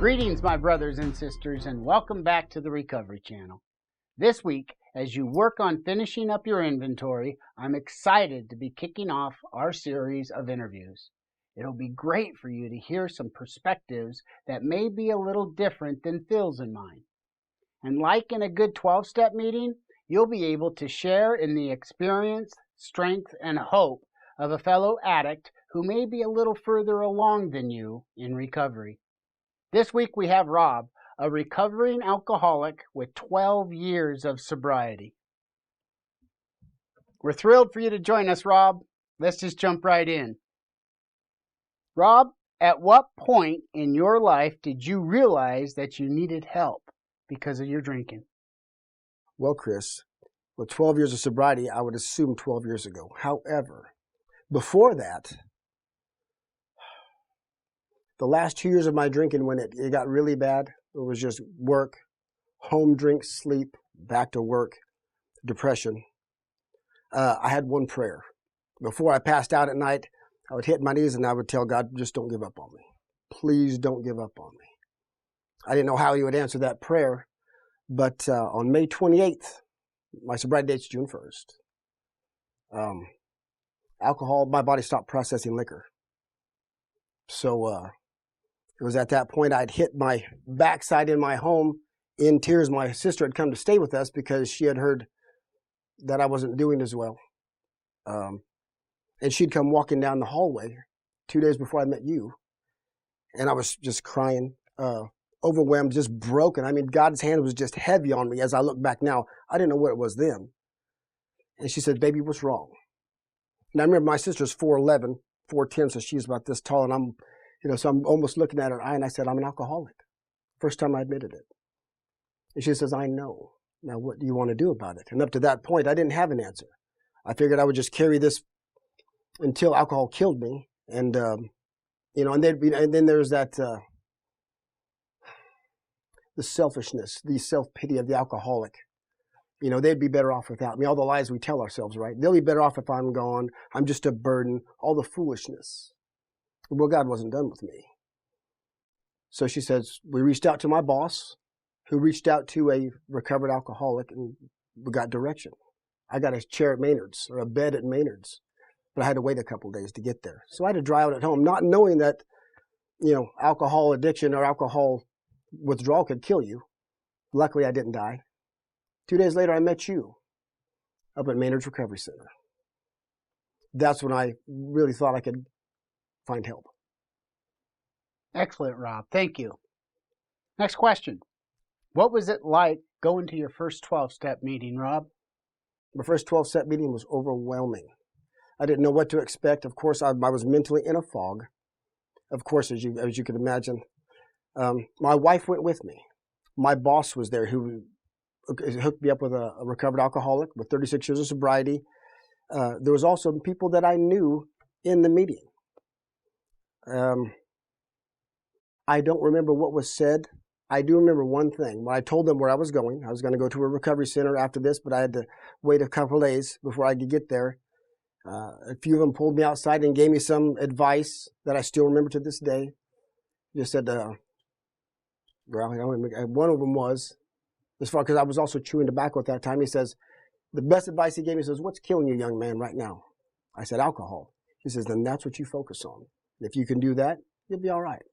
Greetings, my brothers and sisters, and welcome back to the Recovery Channel. This week, as you work on finishing up your inventory, I'm excited to be kicking off our series of interviews. It'll be great for you to hear some perspectives that may be a little different than Phil's and mine. And like in a good 12-step meeting, you'll be able to share in the experience, strength, and hope of a fellow addict who may be a little further along than you in recovery. This week we have Rob, a recovering alcoholic with 12 years of sobriety. We're thrilled for you to join us, Rob. Let's just jump right in. Rob, at what point in your life did you realize that you needed help because of your drinking? Well, Chris, with 12 years of sobriety, I would assume 12 years ago. However, before that, the last 2 years of my drinking, when it got really bad, it was just work, home drink, sleep, back to work, depression. I had one prayer. Before I passed out at night, I would hit my knees and I would tell God, just don't give up on me. Please don't give up on me. I didn't know how he would answer that prayer, but on May 28th, my sobriety date's June 1st. Alcohol, my body stopped processing liquor. So it was at that point I'd hit my backside in my home in tears. My sister had come to stay with us because she had heard that I wasn't doing as well. And she'd come walking down the hallway 2 days before I met you. And I was just crying, overwhelmed, just broken. I mean, God's hand was just heavy on me as I look back now. I didn't know what it was then. And she said, baby, what's wrong? And I remember my sister's 4'11", 4'10", so she's about this tall, and I'm almost looking at her eye, and I said, I'm an alcoholic. First time I admitted it. And she says, I know. Now, what do you want to do about it? And up to that point, I didn't have an answer. I figured I would just carry this until alcohol killed me. And, and then there's that, the selfishness, the self-pity of the alcoholic. You know, they'd be better off without me. All the lies we tell ourselves, right? They'll be better off if I'm gone. I'm just a burden. All the foolishness. Well, God wasn't done with me. So she says, we reached out to my boss, who reached out to a recovered alcoholic, and we got direction. I got a chair at Maynard's, or a bed at Maynard's, but I had to wait a couple days to get there. So I had to dry out at home, not knowing that, alcohol addiction or alcohol withdrawal could kill you. Luckily, I didn't die. 2 days later, I met you up at Maynard's Recovery Center. That's when I really thought I could find help. Excellent, Rob. Thank you. Next question. What was it like going to your first 12-step meeting, Rob? My first 12-step meeting was overwhelming. I didn't know what to expect. Of course, I was mentally in a fog. Of course, as you could imagine. My wife went with me. My boss was there, who hooked me up with a recovered alcoholic with 36 years of sobriety. There was also people that I knew in the meeting. I don't remember what was said. I do remember one thing. When I told them where I was going to go to a recovery center after this, but I had to wait a couple of days before I could get there. A few of them pulled me outside and gave me some advice that I still remember to this day. Just said, one of them was, as far because I was also chewing tobacco at that time, he says, the best advice he gave me says, what's killing you, young man, right now? I said, alcohol. He says, then that's what you focus on. If you can do that, you'll be all right.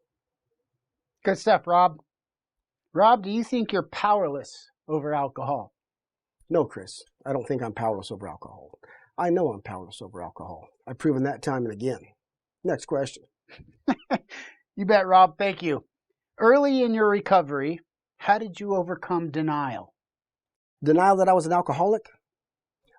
Good stuff, Rob. Rob, do you think you're powerless over alcohol? No, Chris. I don't think I'm powerless over alcohol. I know I'm powerless over alcohol. I've proven that time and again. Next question. You bet, Rob. Thank you. Early in your recovery, how did you overcome denial? Denial that I was an alcoholic?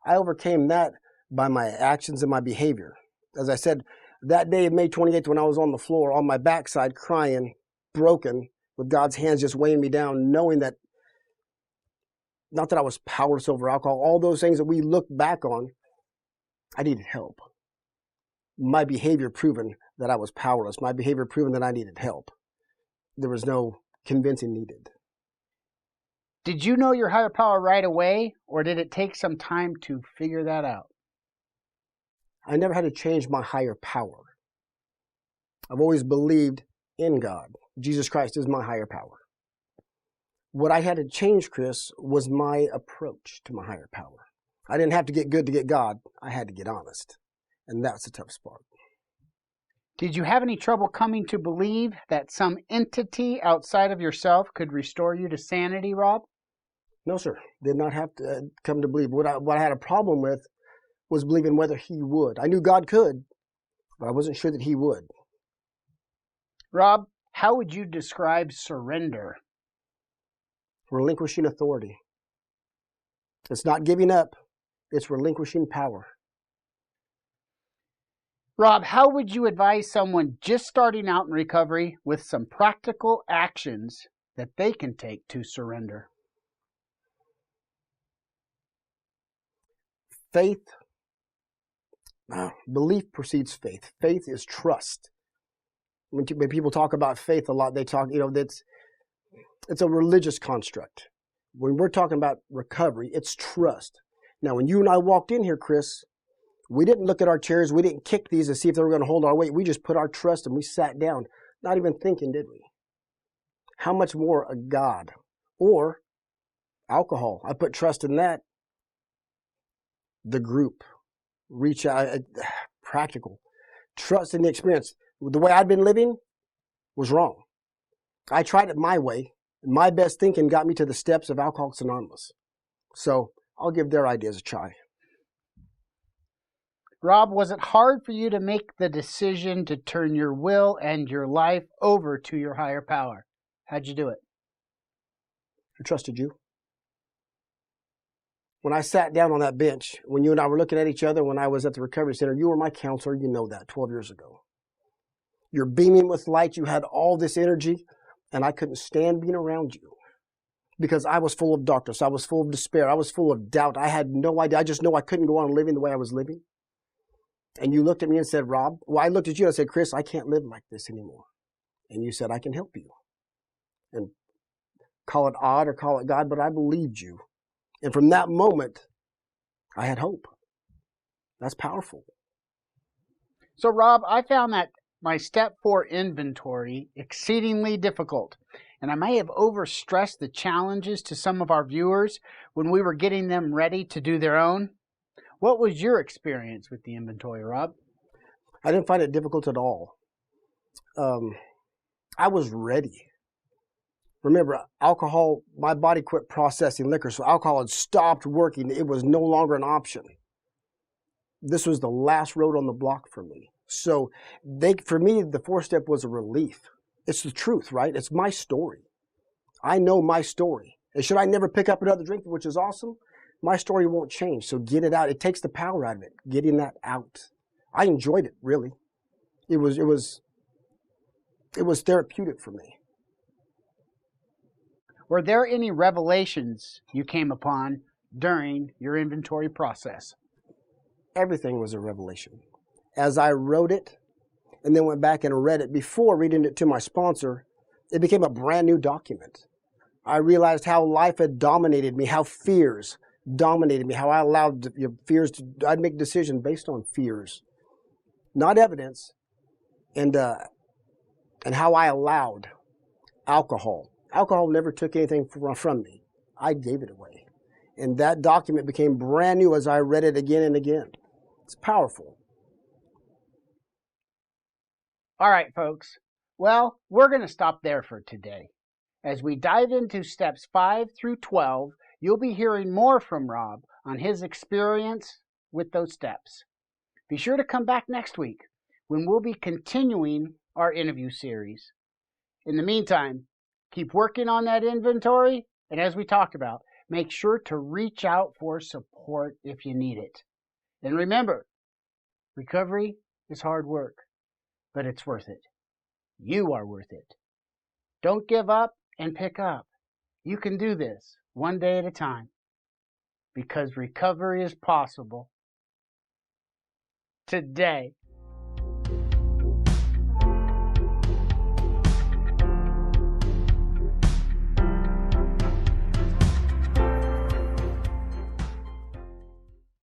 I overcame that by my actions and my behavior. As I said, that day of May 28th, when I was on the floor, on my backside, crying, broken, with God's hands just weighing me down, knowing that, not that I was powerless over alcohol, all those things that we look back on, I needed help. My behavior proven that I was powerless. My behavior proven that I needed help. There was no convincing needed. Did you know your higher power right away, or did it take some time to figure that out? I never had to change my higher power. I've always believed in God. Jesus Christ is my higher power. What I had to change, Chris, was my approach to my higher power. I didn't have to get good to get God. I had to get honest. And that's the tough spot. Did you have any trouble coming to believe that some entity outside of yourself could restore you to sanity, Rob? No, sir. Did not have to come to believe. What I had a problem with was believing whether he would. I knew God could, but I wasn't sure that he would. Rob, how would you describe surrender? Relinquishing authority. It's not giving up. It's relinquishing power. Rob, how would you advise someone just starting out in recovery with some practical actions that they can take to surrender? Faith. Belief precedes faith. Faith is trust. When people talk about faith a lot, they talk, it's a religious construct. When we're talking about recovery, it's trust. Now, when you and I walked in here, Chris, we didn't look at our chairs. We didn't kick these to see if they were going to hold our weight. We just put our trust and we sat down, not even thinking, did we? How much more a God or alcohol? I put trust in that. The group, reach out, practical. Trust in the experience. The way I'd been living was wrong. I tried it my way. My best thinking got me to the steps of Alcoholics Anonymous. So I'll give their ideas a try. Rob, was it hard for you to make the decision to turn your will and your life over to your higher power? How'd you do it? I trusted you. When I sat down on that bench, when you and I were looking at each other, when I was at the recovery center, you were my counselor. You know that 12 years ago. You're beaming with light. You had all this energy, and I couldn't stand being around you because I was full of darkness. I was full of despair. I was full of doubt. I had no idea. I just know I couldn't go on living the way I was living. And you looked at me and said, Rob, well, I looked at you and I said, Chris, I can't live like this anymore. And you said, I can help you. And call it odd or call it God, but I believed you. And from that moment, I had hope. That's powerful. So, Rob, I found that my step 4 inventory exceedingly difficult, and I may have overstressed the challenges to some of our viewers when we were getting them ready to do their own. What was your experience with the inventory, Rob? I didn't find it difficult at all. I was ready. Remember, alcohol, my body quit processing liquor, so alcohol had stopped working. It was no longer an option. This was the last road on the block for me. So for me, the 4-step was a relief. It's the truth, right? It's my story. I know my story. And should I never pick up another drink, which is awesome, my story won't change. So get it out. It takes the power out of it, getting that out. I enjoyed it, really. It was therapeutic for me. Were there any revelations you came upon during your inventory process? Everything was a revelation. As I wrote it and then went back and read it before reading it to my sponsor, it became a brand new document. I realized how life had dominated me, how fears dominated me, how I allowed fears to, I'd make decisions based on fears, not evidence, and how I allowed alcohol. Alcohol never took anything from me. I gave it away. And that document became brand new as I read it again and again. It's powerful. All right, folks. Well, we're going to stop there for today. As we dive into steps 5 through 12, you'll be hearing more from Rob on his experience with those steps. Be sure to come back next week when we'll be continuing our interview series. In the meantime, keep working on that inventory, and as we talked about, make sure to reach out for support if you need it. And remember, recovery is hard work, but it's worth it. You are worth it. Don't give up and pick up. You can do this one day at a time because recovery is possible today.